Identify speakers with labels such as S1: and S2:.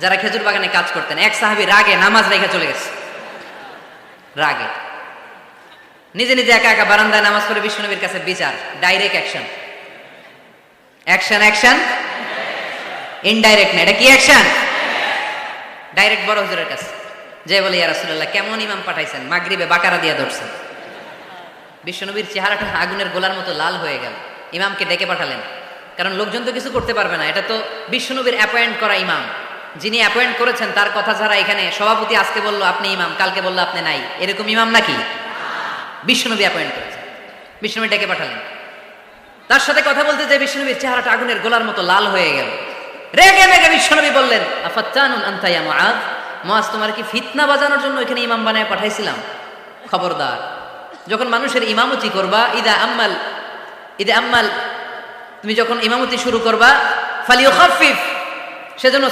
S1: যারা খেজুর বাগানে কাজ করতেন। এক সাহাবী রাগে নামাজ রেখে চলে গেছে, রাগে নিজে নিজে একা একা বারান্দায় নামাজ পড়ে বিশ্বনবীর কাছে বিচার। Direct action, action action, indirect না, এটা কি অ্যাকশন? ডাইরেক্ট বড় হুজুরের কাছে যে বলে, ইয়া রাসূলুল্লাহ, কেমন ইমাম পাঠাইছেন, মাগরিবে বাকারা দিয়া ধরছেন। বিশ্বনবীর চেহারাটা আগুনের গোলার মতো লাল হয়ে গেল। ইমামকে ডেকে পাঠালেন, কারণ লোকজন তো কিছু করতে পারবে না, এটা তো বিশ্বনবীর অ্যাপয়েন্ট করা ইমাম। যিনি অ্যাপয়েন্ট করেছেন তার কথা ছাড়া এখানে সভাপতি আজকে বললো আপনি ইমাম, কালকে বললো আপনি নাই, এরকম ইমাম নাকি? বিশ্বনবী অ্যাপয়েন্ট করেছেন। বিশ্বনবী ডেকে পাঠালেন, তার সাথে কথা বলতে যে বিশ্বনবীর চেহারাটা আগুনের গোলার মতো লাল হয়ে গেল। রেগে মেগে বিশ্বনবী বললেন, আফাত্তানুন আনতা ইয়া মুআয, মুআয, তোমার কি ফিতনা বাজানোর জন্য এখানে ইমাম বানায় পাঠাইছিলাম? খবরদার, যখন মানুষের ইমামতি করবা, ইদা আম্মাল, তুমি যখন ইমামতি শুরু করবা, ফালিয়ুখাফফিফ, সেজন্য